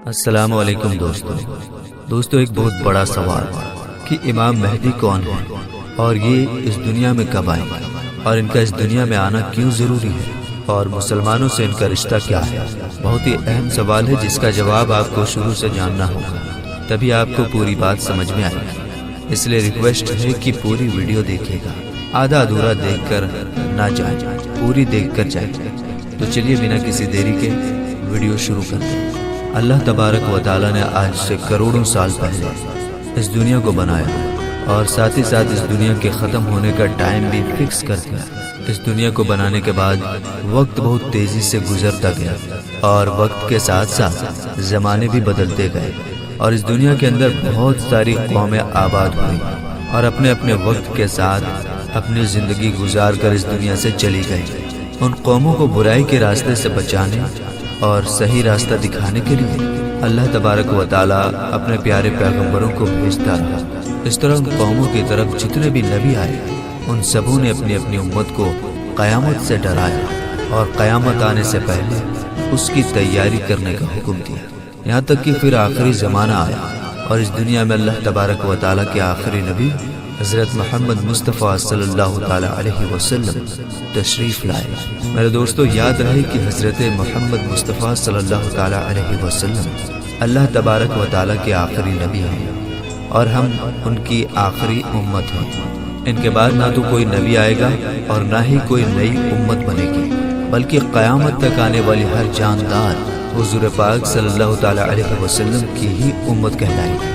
السلام علیکم دوستو ایک بہت بڑا سوال کہ امام مہدی کون ہے اور یہ اس دنیا میں کب آئیں گے اور ان کا اس دنیا میں آنا کیوں ضروری ہے اور مسلمانوں سے ان کا رشتہ کیا ہے۔ بہت ہی اہم سوال ہے جس کا جواب آپ کو شروع سے جاننا ہوگا، تبھی آپ کو پوری بات سمجھ میں آئے گی۔ اس لیے ریکویسٹ ہے کہ پوری ویڈیو دیکھیے گا، آدھا ادھورا دیکھ کر نہ جائیں، پوری دیکھ کر جائیں۔ تو چلیے بنا کسی دیری کے ویڈیو شروع کرتے ہیں۔ اللہ تبارک و تعالیٰ نے آج سے کروڑوں سال پہلے اس دنیا کو بنایا اور ساتھ ہی ساتھ اس دنیا کے ختم ہونے کا ٹائم بھی فکس کر دیا۔ اس دنیا کو بنانے کے بعد وقت بہت تیزی سے گزرتا گیا اور وقت کے ساتھ ساتھ زمانے بھی بدلتے گئے اور اس دنیا کے اندر بہت ساری قومیں آباد ہوئی اور اپنے اپنے وقت کے ساتھ اپنی زندگی گزار کر اس دنیا سے چلی گئی۔ ان قوموں کو برائی کے راستے سے بچانے اور صحیح راستہ دکھانے کے لیے اللہ تبارک و تعالیٰ اپنے پیارے پیغمبروں کو بھیجتا رہا۔ اس طرح ان قوموں کی طرف جتنے بھی نبی آئے ان سبوں نے اپنی اپنی امت کو قیامت سے ڈرایا اور قیامت آنے سے پہلے اس کی تیاری کرنے کا حکم دیا، یہاں تک کہ پھر آخری زمانہ آیا اور اس دنیا میں اللہ تبارک و تعالیٰ کے آخری نبی حضرت محمد مصطفیٰ صلی اللہ تعالیٰ علیہ وسلم تشریف لائے۔ میرے دوستو یاد رہے کہ حضرت محمد مصطفیٰ صلی اللہ تعالیٰ علیہ وسلم اللہ تبارک و تعالیٰ کے آخری نبی ہیں اور ہم ان کی آخری امت ہیں۔ ان کے بعد نہ تو کوئی نبی آئے گا اور نہ ہی کوئی نئی امت بنے گی، بلکہ قیامت تک آنے والی ہر جاندار حضور پاک صلی اللہ تعالیٰ علیہ وسلم کی ہی امت کہلائے گی۔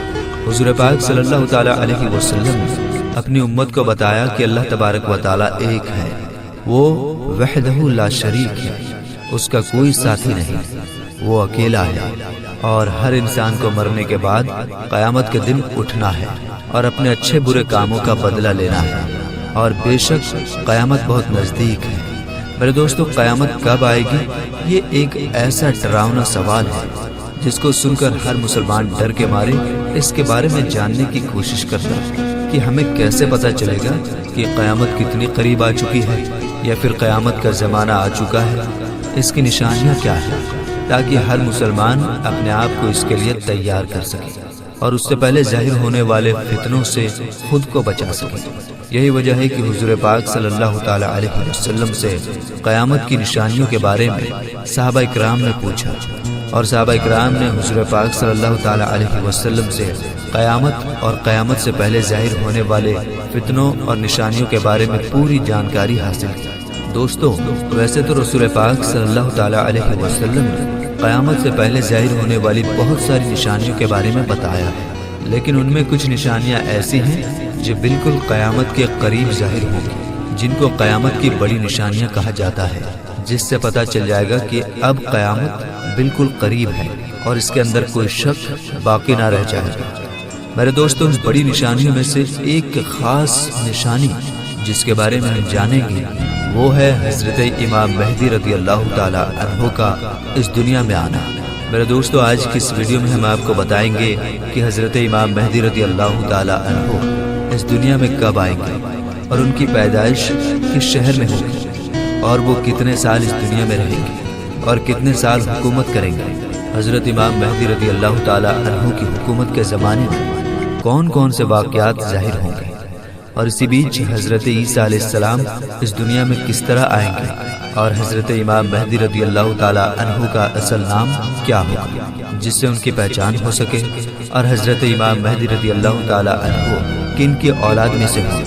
حضور پاک صلی اللہ تعالیٰ علیہ وسلم نے اپنی امت کو بتایا کہ اللہ تبارک و تعالیٰ ایک ہے، وہ وحدہ لا شریک ہے، اس کا کوئی ساتھی نہیں، وہ اکیلا ہے اور ہر انسان کو مرنے کے بعد قیامت کے دن اٹھنا ہے اور اپنے اچھے برے کاموں کا بدلہ لینا ہے، اور بے شک قیامت بہت نزدیک ہے۔ میرے دوستو قیامت کب آئے گی؟ یہ ایک ایسا ڈراؤنا سوال ہے جس کو سن کر ہر مسلمان ڈر کے مارے اس کے بارے میں جاننے کی کوشش کرتا ہے کہ ہمیں کیسے پتہ چلے گا کہ قیامت کتنی قریب آ چکی ہے یا پھر قیامت کا زمانہ آ چکا ہے، اس کی نشانیاں کیا ہیں، تاکہ ہر مسلمان اپنے آپ کو اس کے لیے تیار کر سکے اور اس سے پہلے ظاہر ہونے والے فتنوں سے خود کو بچا سکے۔ یہی وجہ ہے کہ حضور پاک صلی اللہ تعالیٰ علیہ وسلم سے قیامت کی نشانیوں کے بارے میں صحابہ اکرام نے پوچھا اور صحابہ اکرام نے حضور پاک صلی اللہ تعالیٰ علیہ وسلم سے قیامت اور قیامت سے پہلے ظاہر ہونے والے فتنوں اور نشانیوں کے بارے میں پوری جانکاری حاصل کی۔ دوستو ویسے تو رسول پاک صلی اللہ تعالیٰ علیہ وسلم نے قیامت سے پہلے ظاہر ہونے والی بہت ساری نشانیوں کے بارے میں بتایا ہے، لیکن ان میں کچھ نشانیاں ایسی ہیں جو بالکل قیامت کے قریب ظاہر ہوں گی، جن کو قیامت کی بڑی نشانیاں کہا جاتا ہے، جس سے پتہ چل جائے گا کہ اب قیامت بالکل قریب ہے اور اس کے اندر کوئی شک باقی نہ رہ جائے گا۔ میرے دوستو ان بڑی نشانیوں میں سے ایک خاص نشانی جس کے بارے میں ہم جانیں گے وہ ہے حضرت امام مہدی رضی اللہ تعالیٰ عنہ کا اس دنیا میں آنا۔ میرے دوستو آج کی اس ویڈیو میں ہم آپ کو بتائیں گے کہ حضرت امام مہدی رضی اللہ تعالیٰ عنہ اس دنیا میں کب آئیں گے اور ان کی پیدائش کس شہر میں ہوگی اور وہ کتنے سال اس دنیا میں رہیں گے اور کتنے سال حکومت کریں گے۔ حضرت امام مہدی رضی اللہ تعالیٰ عنہ کی حکومت کے زمانے میں کون کون سے واقعات ظاہر ہوں گے اور اسی بیچ حضرت عیسیٰ علیہ السلام اس دنیا میں کس طرح آئیں گے اور حضرت امام مہدی رضی اللہ تعالیٰ عنہ کا اصل نام کیا ہوگا جس سے ان کی پہچان ہو سکے، اور حضرت امام مہدی رضی اللہ تعالیٰ عنہ کن کی اولاد میں سے ہوں۔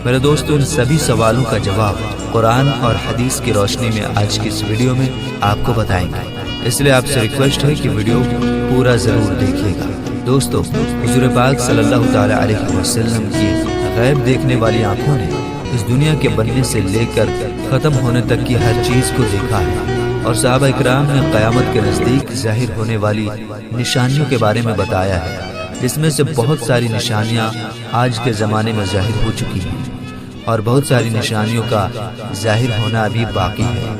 میرے دوستو ان سبھی سوالوں کا جواب قرآن اور حدیث کی روشنی میں آج کی اس ویڈیو میں آپ کو بتائیں گے، اس لیے آپ سے ریکویسٹ ہے کہ ویڈیو پورا ضرور دیکھیے گا۔ دوستو حضور پاک صلی اللہ تعالیٰ علیہ وسلم کی غیب دیکھنے والی آنکھوں نے اس دنیا کے بننے سے لے کر ختم ہونے تک کی ہر چیز کو دیکھا ہے، اور صحابہ اکرام نے قیامت کے نزدیک ظاہر ہونے والی نشانیوں کے بارے میں بتایا ہے، جس میں سے بہت ساری نشانیاں آج کے زمانے میں ظاہر ہو چکی ہیں اور بہت ساری نشانیوں کا ظاہر ہونا ابھی باقی ہے۔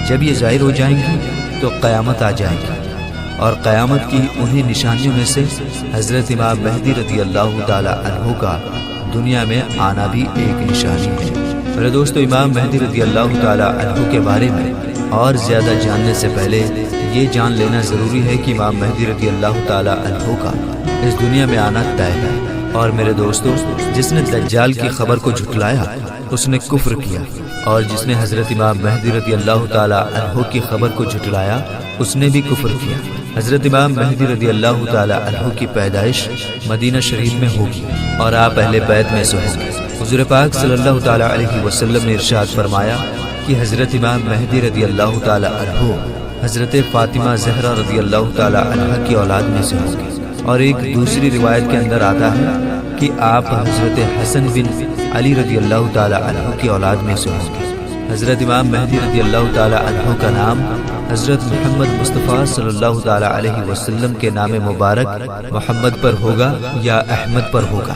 جب یہ ظاہر ہو جائیں گی تو قیامت آ جائے گی، اور قیامت کی انہی نشانیوں میں سے حضرت امام مہدی رضی اللہ تعالیٰ عنہ کا دنیا میں آنا بھی ایک نشانی ہے۔ میرے دوستو امام مہدی رضی اللہ تعالیٰ عنہ کے بارے میں اور زیادہ جاننے سے پہلے یہ جان لینا ضروری ہے کہ امام مہدی رضی اللہ تعالی عنہ کا اس دنیا میں آنا طے ہے۔ اور میرے دوستو، جس نے دجال کی خبر کو جھٹلایا اس نے کفر کیا، اور جس نے حضرت امام مہدی رضی اللہ تعالی عنہ کی خبر کو جھٹلایا اس نے بھی کفر کیا۔ حضرت امام مہدی رضی اللہ تعالی عنہ کی پیدائش مدینہ شریف میں ہوگی اور آپ اہل بیت میں سے ہوں گے۔ حضور پاک صلی اللہ تعالی علیہ وسلم نے ارشاد فرمایا کہ حضرت امام مہدی رضی اللہ تعالی عنہ حضرت فاطمہ زہرا رضی اللہ تعالی عنہ کی اولاد میں سے ہوں گے۔ اور ایک دوسری روایت کے اندر آتا ہے کہ آپ حضرت حسن بن علی رضی اللہ تعالی عنہ کی اولاد میں سے ہوں گے۔ حضرت امام مہدی رضی اللہ تعالی عنہ کا نام حضرت محمد مصطفیٰ صلی اللہ تعالی علیہ وسلم کے نام مبارک محمد پر ہوگا یا احمد پر ہوگا،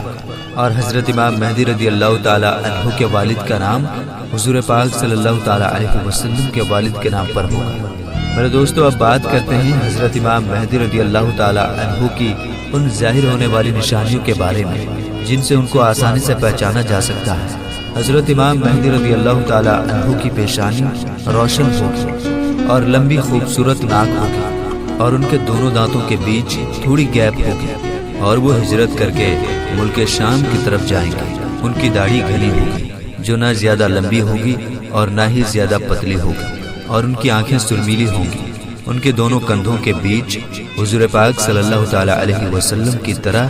اور حضرت امام مہدی رضی اللہ تعالی عنہ کے والد کا نام حضور پاک صلی اللہ تعالی علیہ وسلم کے والد کے نام پر ہوگا۔ میرے دوستو، اب بات کرتے ہیں حضرت امام مہدی رضی اللہ تعالی عنہ کی ان ظاہر ہونے والی نشانیوں کے بارے میں جن سے ان کو آسانی سے پہچانا جا سکتا ہے۔ حضرت امام مہدی رضی اللہ تعالی عنہ کی پیشانی روشن ہوگی اور لمبی خوبصورت ناک ہوگی، اور ان کے دونوں دانتوں کے بیچ تھوڑی گیپ ہوگی، اور وہ ہجرت کر کے ملک شام کی طرف جائیں گے۔ ان کی داڑھی گھنی ہوگی جو نہ زیادہ لمبی ہوگی اور نہ ہی زیادہ پتلی ہوگی، اور ان کی آنکھیں سرمیلی ہوں گی۔ ان کے دونوں کندھوں کے بیچ حضور پاک صلی اللہ تعالی علیہ وسلم کی طرح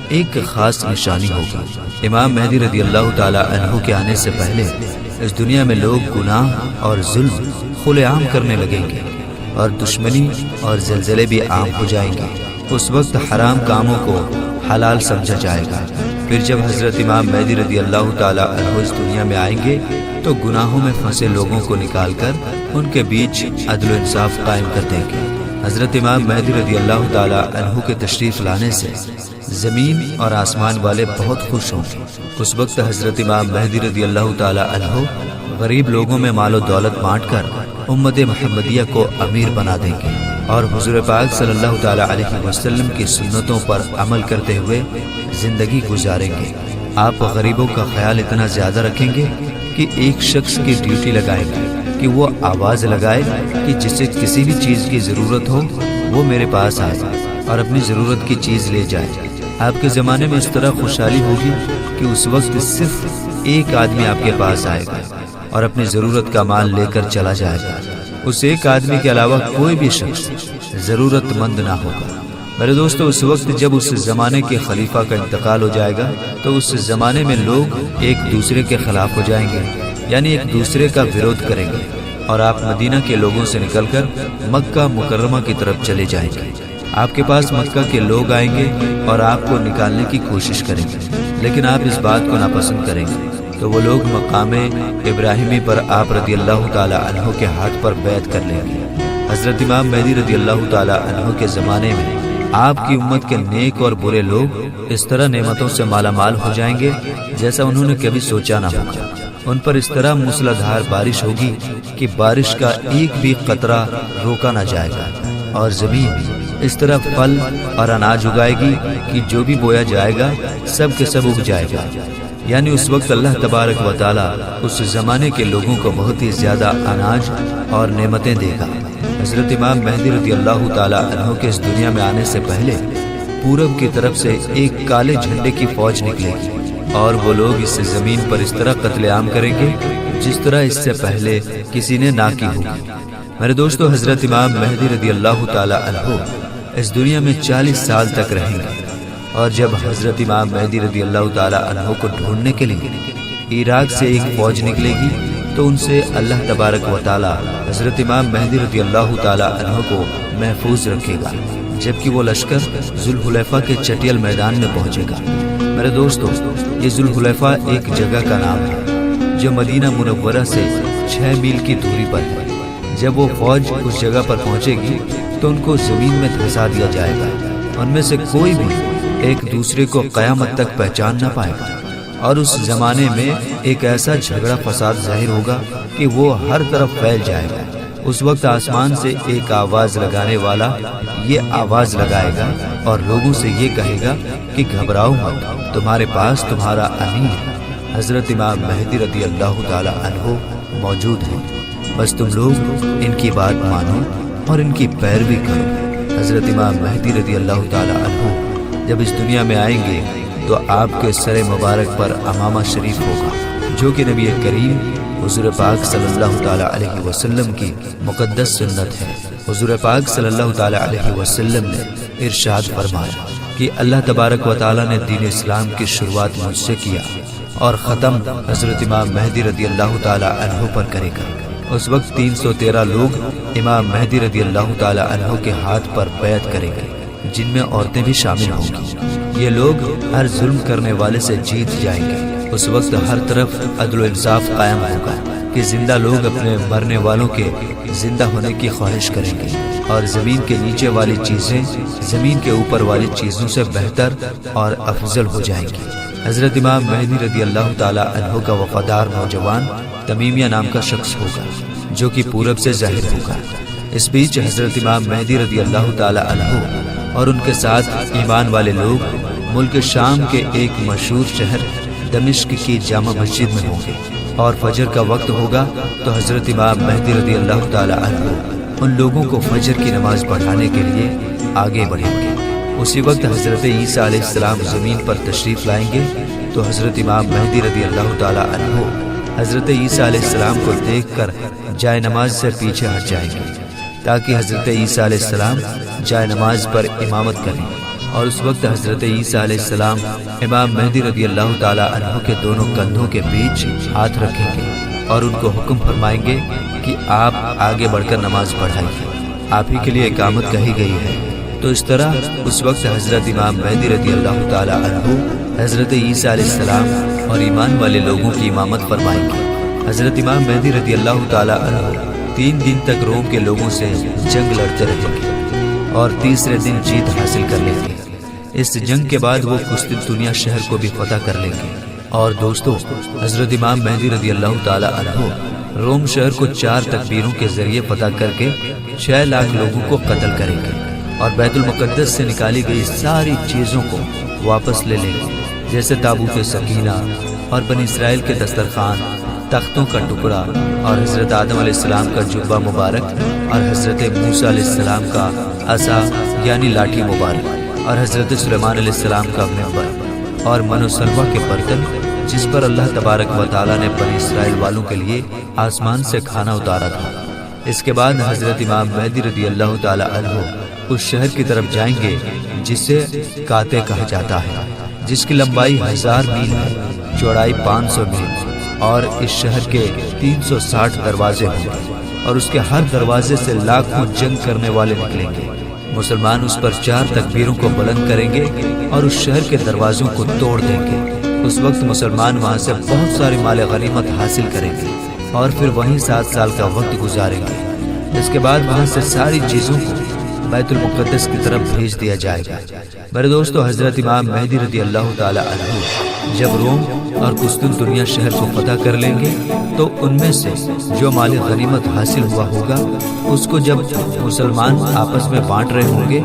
ایک خاص نشانی ہوگی۔ امام مہدی رضی اللہ تعالی عنہ کے آنے سے پہلے اس دنیا میں لوگ گناہ اور ظلم کھلے عام کرنے لگیں گے، اور دشمنی اور زلزلے بھی عام ہو جائیں گے۔ اس وقت حرام کاموں کو حلال سمجھا جائے گا۔ پھر جب حضرت امام مہدی رضی اللہ تعالی عنہ اس دنیا میں آئیں گے تو گناہوں میں پھنسے لوگوں کو نکال کر ان کے بیچ عدل و انصاف قائم کر دیں گے۔ حضرت امام مہدی رضی اللہ تعالی عنہ کے تشریف لانے سے زمین اور آسمان والے بہت خوش ہوں گے۔ اس وقت حضرت امام مہدی رضی اللہ تعالی عنہ غریب لوگوں میں مال و دولت بانٹ کر امت محمدیہ کو امیر بنا دیں گے، اور حضور پاک صلی اللہ تعالی علیہ وسلم کی سنتوں پر عمل کرتے ہوئے زندگی گزاریں گے۔ آپ غریبوں کا خیال اتنا زیادہ رکھیں گے کہ ایک شخص کی ڈیوٹی لگائیں گے کہ وہ آواز لگائے کہ جسے کسی بھی چیز کی ضرورت ہو وہ میرے پاس آئے اور اپنی ضرورت کی چیز لے جائے۔ آپ کے زمانے میں اس طرح خوشحالی ہوگی کہ اس وقت صرف ایک آدمی آپ کے پاس آئے گا اور اپنی ضرورت کا مال لے کر چلا جائے گا۔ اس ایک آدمی کے علاوہ کوئی بھی شخص ضرورت مند نہ ہوگا۔ میرے دوستو، اس وقت جب اس زمانے کے خلیفہ کا انتقال ہو جائے گا تو اس زمانے میں لوگ ایک دوسرے کے خلاف ہو جائیں گے، یعنی ایک دوسرے کا وروଧ کریں گے، اور آپ مدینہ کے لوگوں سے نکل کر مکہ مکرمہ کی طرف چلے جائیں گے۔ آپ کے پاس مکہ کے لوگ آئیں گے اور آپ کو نکالنے کی کوشش کریں گے، لیکن آپ اس بات کو ناپسند کریں گے تو وہ لوگ مقام ابراہیمی پر آپ رضی اللہ تعالی عنہ کے ہاتھ پر بیعت کر لیں گے۔ حضرت امام مہدی رضی اللہ تعالی عنہ کے زمانے میں آپ کی امت کے نیک اور برے لوگ اس طرح نعمتوں سے مالا مال ہو جائیں گے جیسا انہوں نے کبھی سوچا نہ ہوگا۔ ان پر اس طرح موسلادھار بارش ہوگی کہ بارش کا ایک بھی قطرہ روکا نہ جائے گا، اور زمین اس طرح پھل اور اناج اگائے گی کہ جو بھی بویا جائے گا سب کے سب اگ جائے گا۔ یعنی اس وقت اللہ تبارک و تعالی اس زمانے کے لوگوں کو بہت ہی زیادہ اناج اور نعمتیں دے گا۔ حضرت امام مہدی رضی اللہ تعالی عنہ کے اس دنیا میں آنے سے پہلے پورب کی طرف سے ایک کالے جھنڈے کی فوج نکلے گی، اور وہ لوگ اس زمین پر اس طرح قتل عام کریں گے جس طرح اس سے پہلے کسی نے نہ کی ہوگی۔ میرے دوستو، حضرت امام مہدی رضی اللہ تعالی عنہ اس دنیا میں 40 سال تک رہیں گے، اور جب حضرت امام مہدی رضی اللہ تعالی عنہ کو ڈھونڈنے کے لیے عراق سے ایک فوج نکلے گی تو ان سے اللہ تبارک و تعالی حضرت امام مہدی رضی اللہ تعالی عنہ کو محفوظ رکھے گا، جبکہ وہ لشکر ذوالحلیفہ کے چٹیل میدان میں پہنچے گا۔ میرے دوستو، یہ ذوالحلیفہ ایک جگہ کا نام ہے جو مدینہ منورہ سے 6 میل کی دوری پر ہے۔ جب وہ فوج اس جگہ پر پہنچے گی تو ان کو زمین میں دھسا دیا جائے گا۔ ان میں سے کوئی بھی ایک دوسرے کو قیامت تک پہچان نہ پائے گا، اور اس زمانے میں ایک ایسا جھگڑا فساد ظاہر ہوگا کہ وہ ہر طرف پھیل جائے گا۔ اس وقت آسمان سے ایک آواز لگانے والا یہ آواز لگائے گا اور لوگوں سے یہ کہے گا کہ گھبراؤ مت، تمہارے پاس تمہارا امیر حضرت امام مہدی رضی اللہ تعالی عنہ موجود ہے۔ بس تم لوگ ان کی بات مانو اور ان کی پیروی کرو۔ حضرت امام مہدی رضی اللہ تعالی عنہ جب اس دنیا میں آئیں گے تو آپ کے سر مبارک پر امامہ شریف ہوگا، جو کہ نبی کریم حضور پاک صلی اللہ تعالی علیہ وسلم کی مقدس سنت ہے۔ حضور پاک صلی اللہ تعالی علیہ وسلم نے ارشاد فرمایا کہ اللہ تبارک و تعالی نے دین اسلام کی شروعات مجھ سے کیا اور ختم حضرت امام مہدی رضی اللہ تعالی عنہ پر کرے گا۔ اس وقت 313 لوگ امام مہدی رضی اللہ تعالی عنہ کے ہاتھ پر بیعت کریں گے، جن میں عورتیں بھی شامل ہوں گی۔ یہ لوگ ہر ظلم کرنے والے سے جیت جائیں گے۔ اس وقت ہر طرف عدل و انصاف قائم ہوگا کہ زندہ لوگ اپنے مرنے والوں کے زندہ ہونے کی خواہش کریں گے، اور زمین کے نیچے والی چیزیں زمین کے اوپر والی چیزوں سے بہتر اور افضل ہو جائیں گی۔ حضرت امام مہدی رضی اللہ تعالی عنہ کا وفادار نوجوان تمیمیہ نام کا شخص ہوگا، جو کہ پورب سے ظاہر ہوگا۔ اس بیچ حضرت امام مہدی رضی اللہ تعالی عنہ اور ان کے ساتھ ایمان والے لوگ ملک شام کے ایک مشہور شہر دمشق کی جامع مسجد میں ہوں گے، اور فجر کا وقت ہوگا تو حضرت امام مہدی رضی اللہ تعالی عنہ ان لوگوں کو فجر کی نماز پڑھانے کے لیے آگے بڑھیں گے۔ اسی وقت حضرت عیسیٰ علیہ السلام زمین پر تشریف لائیں گے تو حضرت امام مہدی رضی اللہ تعالی عنہ حضرت عیسیٰ علیہ السلام کو دیکھ کر جائے نماز سے پیچھے ہٹ جائیں گے، تاکہ حضرت عیسیٰ علیہ السلام جائے نماز پر امامت کریں، اور اس وقت حضرت عیسیٰ علیہ السلام امام مہدی رضی اللہ تعالی عنہ کے دونوں کندھوں کے بیچ ہاتھ رکھیں گے اور ان کو حکم فرمائیں گے کہ آپ آگے بڑھ کر نماز پڑھائیے، آپ ہی کے لیے اقامت کہی گئی ہے۔ تو اس طرح اس وقت حضرت امام مہدی رضی اللہ تعالی عنہ حضرت عیسیٰ علیہ السلام اور ایمان والے لوگوں کی امامت فرمائیں گے۔ حضرت امام مہدی رضی اللہ تعالی عنہ 3 دن تک روم کے لوگوں سے جنگ لڑتے رہیں گے اور تیسرے دن جیت حاصل کر لیں گے۔ اس جنگ کے بعد وہ قسطنطنیہ شہر کو بھی فتح کر لیں گے۔ اور دوستو، حضرت امام مہدی رضی اللہ تعالی عنہ روم شہر کو 4 تکبیروں کے ذریعے فتح کر کے 6 لاکھ لوگوں کو قتل کریں گے، اور بیت المقدس سے نکالی گئی ساری چیزوں کو واپس لے لیں گے، جیسے تابوت سکینہ اور بنی اسرائیل کے دسترخوان، تختوں کا ٹکڑا، اور حضرت آدم علیہ السلام کا جبہ مبارک، اور حضرت موسیٰ علیہ السلام کا عصا یعنی لاٹھی مبارک، اور حضرت سلیمان علیہ السلام کا منبر اور من و سلوہ کے برتن، جس پر اللہ تبارک و تعالیٰ نے بنی اسرائیل والوں کے لیے آسمان سے کھانا اتارا تھا۔ اس کے بعد حضرت امام مہدی رضی اللہ تعالی عنہ اس شہر کی طرف جائیں گے جسے کاتے کہا جاتا ہے، جس کی لمبائی 1000 میل ہے، چوڑائی 500 میل، اور اس شہر کے 360 دروازے ہوں گے، اور اس کے ہر دروازے سے لاکھوں جنگ کرنے والے نکلیں گے۔ مسلمان اس پر 4 تکبیروں کو بلند کریں گے اور اس شہر کے دروازوں کو توڑ دیں گے۔ اس وقت مسلمان وہاں سے بہت سارے مال غنیمت حاصل کریں گے اور پھر وہیں 7 سال کا وقت گزاریں گے۔ اس کے بعد وہاں سے ساری چیزوں کو بیت المقدس کی طرف بھیج دیا جائے گا۔ میرے دوستو، حضرت امام مہدی رضی اللہ تعالی عنہ جب روم اور قسطنطنیہ شہر کو فتح کر لیں گے تو ان میں سے جو مال غنیمت حاصل ہوا ہوگا اس کو جب مسلمان آپس میں بانٹ رہے ہوں گے